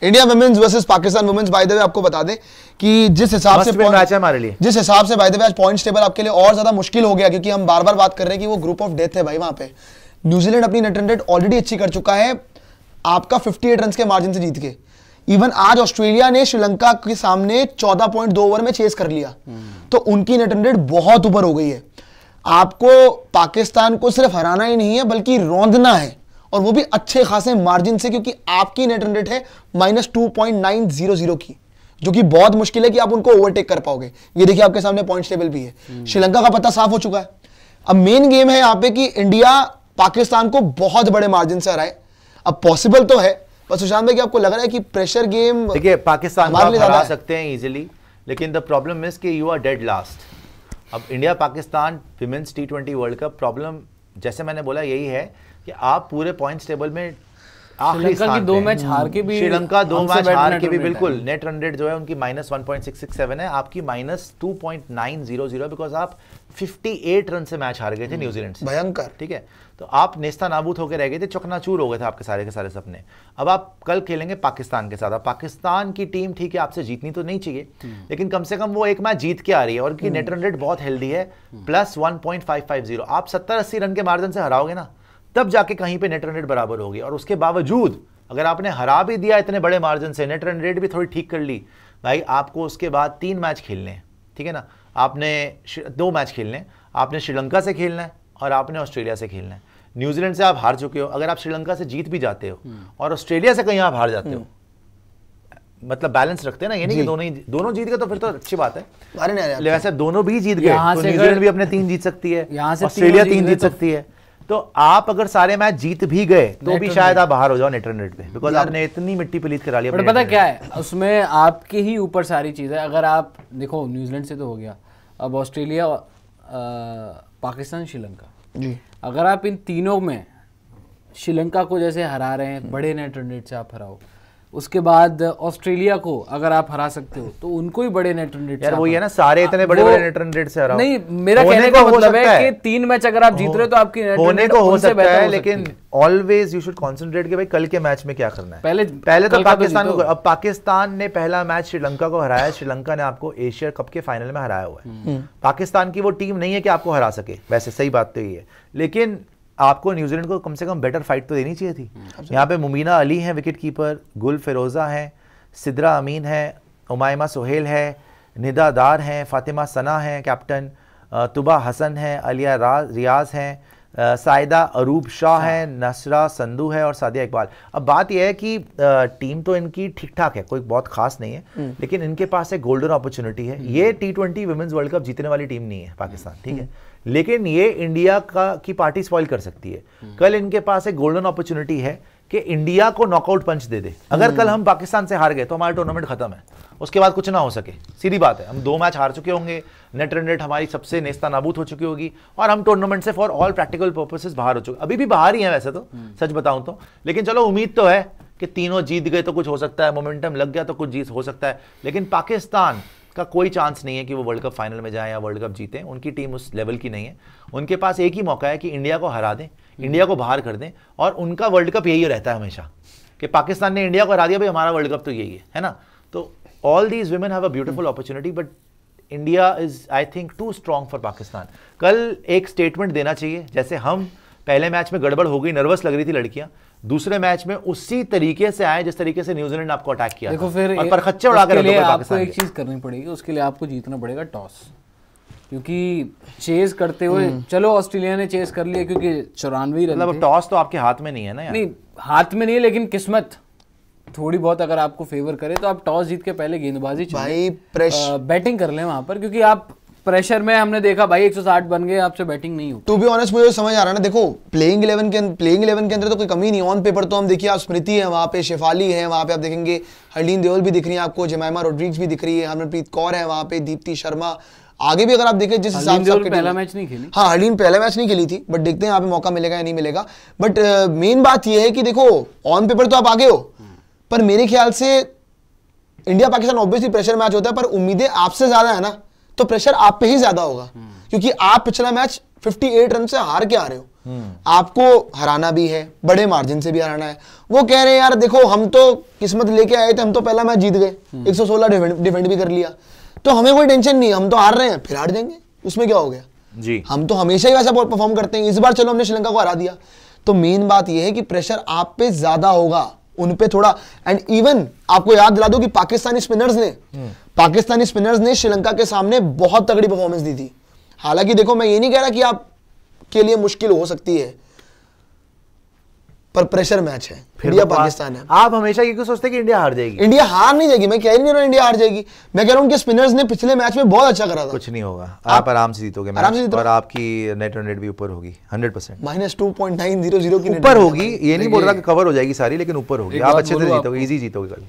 India womens versus Pakistan womens. By the way आपको बता दें कि जिस हिसाब से मैच है हमारे लिए, जिस हिसाब से बाय द वे आज पॉइंट्स टेबल आपके लिए और ज्यादा मुश्किल हो गया, क्योंकि हम बार बार बात कर रहे हैं कि वो ग्रुप ऑफ डेथ है भाई। वहां पे न्यूजीलैंड अपनी नेट रन रेट ऑलरेडी अच्छी कर चुका है, आपका 58 रन के मार्जिन से जीत के। इवन आज ऑस्ट्रेलिया ने श्रीलंका के सामने 14.2 ओवर में चेस कर लिया, तो उनकी नेट रन रेट बहुत ऊपर हो गई है। आपको पाकिस्तान को सिर्फ हराना ही नहीं है बल्कि रौंदना है, और वो भी अच्छे खासे मार्जिन से, क्योंकि आपकी नेट रन रेट है -2.900 की, जो कि बहुत मुश्किल है कि आप उनको ओवरटेक कर पाओगे। ये देखिए आपके सामने पॉइंट्स टेबल भी है, श्रीलंका का पता साफ हो चुका है। अब मेन गेम है यहाँ पे कि इंडिया पाकिस्तान को बहुत बड़े मार्जिन से हराए। अब पॉसिबल तो है, पर सुशांत भाई, आपको लग रहा है कि प्रेशर गेम देखिए पाकिस्तान को हरा सकते हैं इजीली, लेकिन द प्रॉब्लम इज कि यू आर डेड लास्ट। अब India Pakistan women's T20 world cup problem, जैसे मैंने बोला, यही है कि आप पूरे पॉइंट्स टेबल में आखिरी श्रीलंका की 2 मैच हार के भी, श्रीलंका 2 मैच हार के भी बिल्कुल नेट रन रेट जो है उनकी -1.667 है, आपकी -2.900, बिकॉज आप 58 रन से मैच हार गए थे न्यूजीलैंड से। भयंकर, ठीक है, तो आप नेस्ता नाबूद होकर रह गए थे, चकनाचूर हो गए थे आपके सारे के सारे सपने। अब आप कल खेलेंगे पाकिस्तान के साथ। अब पाकिस्तान की टीम ठीक है, आपसे जीतनी तो नहीं चाहिए, लेकिन कम से कम वो एक मैच जीत के आ रही है और उनकी नेट रन रेट बहुत हेल्दी है, +1.550। आप 70-80 रन के मार्जिन से हराओगे ना, तब जाके कहीं पे नेट रन रेट बराबर होगी। और उसके बावजूद अगर आपने हरा भी दिया इतने बड़े मार्जिन से, नेट रन रेट भी थोड़ी ठीक कर ली, भाई आपको उसके बाद 3 मैच खेलने हैं, ठीक है ना। आपने 2 मैच खेलने हैं, आपने श्रीलंका से खेलना है और आपने ऑस्ट्रेलिया से खेलना है। न्यूजीलैंड से आप हार चुके हो, अगर आप श्रीलंका से जीत भी जाते हो और ऑस्ट्रेलिया से कहीं आप हार जाते हो, मतलब बैलेंस रखते हैं ना, ये नहीं कि दोनों जीत गए तो फिर तो अच्छी बात है। वैसे दोनों भी जीत गए तो न्यूजीलैंड भी अपने 3 जीत सकती है, ऑस्ट्रेलिया 3 जीत सकती है। तो आप अगर सारे मैच जीत भी गए तो भी शायद आप बाहर हो जाओ नेट रन रेट पे, बिकॉज आपने इतनी मिट्टी पलीत करा लिया। बट पता क्या है, उसमें आपके ही ऊपर सारी चीज़ है। अगर आप देखो, न्यूजीलैंड से तो हो गया, अब ऑस्ट्रेलिया, पाकिस्तान, श्रीलंका जी, अगर आप इन तीनों में श्रीलंका को जैसे हरा रहे हैं, बड़े नेट रन रेट से आप हराओ, उसके बाद ऑस्ट्रेलिया को अगर आप हरा सकते हो तो उनको ही बड़े नेट रन रेट, यार वही है ना, सारे इतने बड़े बड़े नेट रन रेट से हराओ। नहीं, मेरा कहने का मतलब है कि 3 मैच अगर आप जीत रहे हो तो आपकी नेट होने को हो सकता है, लेकिन ऑलवेज यू शुड कंसंट्रेट कि भाई कल के मैच में क्या करना है। पहले तो पाकिस्तान को, अब पाकिस्तान ने पहला मैच श्रीलंका को हराया, श्रीलंका ने आपको एशिया कप के फाइनल में हराया हुआ है। पाकिस्तान की वो टीम नहीं है कि आपको हरा सके, वैसे सही बात तो ये है, लेकिन आपको न्यूजीलैंड को कम से कम बेटर फाइट तो देनी चाहिए थी। यहाँ पे मुमीना अली हैं विकेट कीपर, गुल फिरोजा हैं, सिद्रा अमीन है, उमायमा सोहेल है, निदा दार हैं, फातिमा सना हैं कैप्टन, तुबा हसन है, अलिया रियाज हैं, साइदा अरूब शाह है, नसरा संधू है और सादिया इकबाल। अब बात यह है कि टीम तो इनकी ठीक ठाक है, कोई बहुत खास नहीं है, लेकिन इनके पास एक गोल्डन अपॉर्चुनिटी है। ये T20 वुमेन्स वर्ल्ड कप जीतने वाली टीम नहीं है पाकिस्तान, ठीक है, लेकिन ये इंडिया की पार्टी स्पॉइल कर सकती है। कल इनके पास एक गोल्डन अपॉर्चुनिटी है कि इंडिया को नॉकआउट पंच दे दे। अगर कल हम पाकिस्तान से हार गए तो हमारा टूर्नामेंट खत्म है, उसके बाद कुछ ना हो सके, सीधी बात है। हम 2 मैच हार चुके होंगे, नेट रन रेट हमारी सबसे नेस्ता नाबूद हो चुकी होगी और हम टूर्नामेंट से फॉर ऑल प्रैक्टिकल पर्पसेस बाहर हो चुके। अभी भी बाहर ही हैं वैसे तो, सच बताऊं तो, लेकिन चलो उम्मीद तो है कि तीनों जीत गए तो कुछ हो सकता है, मोमेंटम लग गया तो कुछ जीत हो सकता है। लेकिन पाकिस्तान का कोई चांस नहीं है कि वो वर्ल्ड कप फाइनल में जाए या वर्ल्ड कप जीते, उनकी टीम उस लेवल की नहीं है। उनके पास एक ही मौका है कि इंडिया को हरा दें, इंडिया को बाहर कर दें, और उनका वर्ल्ड कप यही रहता है हमेशा कि पाकिस्तान ने इंडिया को हरा दिया, भाई हमारा वर्ल्ड कप तो यही है ना। तो all these women have a beautiful opportunity, but India is I think too strong for Pakistan. कल एक स्टेटमेंट देना चाहिए, जैसे हम पहले मैच में गड़बड़ हो गई, नर्वस लग रही थी लड़कियां, दूसरे मैच में उसी तरीके से आए जिस तरीके से न्यूजीलैंड ने आपको अटैक किया। देखो फिर और परखच्चे उड़ाकर आपको एक चीज करनी पड़ेगी, उसके लिए आपको जीतना पड़ेगा टॉस, क्योंकि चेस करते हुए, चलो ऑस्ट्रेलिया ने चेस कर लिया क्योंकि 94 रन, मतलब टॉस तो आपके हाथ में नहीं है ना यार। नहीं, हाथ में नहीं है, लेकिन किस्मत थोड़ी बहुत अगर आपको फेवर करे तो आप टॉस जीत के पहले गेंदबाजी भाई बैटिंग कर लें वहां पर, क्योंकि आप प्रेशर में, हमने देखा भाई 160 बन गए, आपसे बैटिंग नहीं होती। टू बी ऑनेस्ट मुझे समझ आ रहा है ना, देखो प्लेइंग 11 के अंदर तो कोई कमी नहीं, ऑन पेपर तो हम देखिए, आप स्मृति है वहाँ पे, शेफाली है वहाँ पे, आप देखेंगे हरलीन देओल भी दिख रही है आपको, जमाइमा रोड्रिग्स भी दिख रही है, हरमनप्रीत कौर है वहाँ पे, दीप्ति शर्मा, आगे भी अगर आप देखें जिस हिसाब से पहला मैच नहीं खेली, हाँ हरलीन पहला मैच नहीं खेली थी, बट देखते हैं यहाँ पे मौका मिलेगा या नहीं मिलेगा। बट मेन बात यह है कि देखो ऑन पेपर तो आप आगे हो, पर मेरे ख्याल से India Pakistan obviously pressure match होता है, पर उम्मीदें आपसे ज्यादा है ना, तो प्रेशर आप पे ही ज्यादा होगा, क्योंकि आप पिछला मैच 58 रन से हार के आ रहे हो। आपको हराना भी है, बड़े मार्जिन से भी हराना है। वो कह रहे हैं यार देखो हम तो किस्मत लेके आए थे, हम तो पहला मैच जीत गए, 116 डिफेंड भी कर लिया, तो हमें कोई टेंशन नहीं, हम तो हार रहे हैं फिर हार जाएंगे, उसमें क्या हो गया जी, हम तो हमेशा ही वैसा परफॉर्म करते हैं, इस बार चलो हमने श्रीलंका को हरा दिया। तो मेन बात यह है कि प्रेशर आप पे ज्यादा होगा, उन पे थोड़ा। एंड इवन आपको याद दिला दो कि पाकिस्तानी स्पिनर्स ने श्रीलंका के सामने बहुत तगड़ी परफॉर्मेंस दी थी। हालांकि देखो मैं ये नहीं कह रहा कि आप के लिए मुश्किल हो सकती है, पर प्रेशर मैच है, इंडिया पाकिस्तान है। आप हमेशा ये क्यों सोचते हैं कि इंडिया हार जाएगी? इंडिया हार नहीं जाएगी, मैं कह नहीं रहा इंडिया हार जाएगी, मैं कह रहा हूं उनके स्पिनर्स ने पिछले मैच में बहुत अच्छा करा था। कुछ नहीं होगा, आप आराम से जीतोगे, आराम से जीतोगे और आपकी नेट रन रेट भी ऊपर होगी 100%, -2.900 की ऊपर होगी। ये नहीं बोल रहा कि कवर हो जाएगी सारी, लेकिन ऊपर होगी, आप अच्छे से जीतोगे, इजी जीतोगे कल।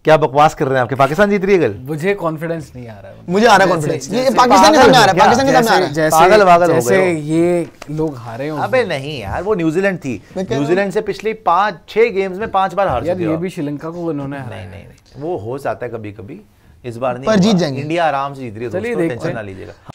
क्या बकवास कर रहे हैं आपके, पाकिस्तान जीत रही है कल? मुझे कॉन्फिडेंस नहीं आ रहा है, मुझे आ रहा है कॉन्फिडेंस, ये पाकिस्तान के सामने आ रहा है, पाकिस्तान के सामने आ रहा है। पागल वागल हो गए जैसे ये लोग हारे हो। अबे नहीं यार, वो न्यूजीलैंड थी, न्यूजीलैंड से पिछले 5-6 गेम्स में 5 बार हार चुकी है। ये भी श्रीलंका को उन्होंने हराया। नहीं, वो हो जाता है कभी कभी, इस बार नहीं, पर जीत जाएंगे, इंडिया आराम से जीत रही है, दोस्तों टेंशन ना लीजिएगा।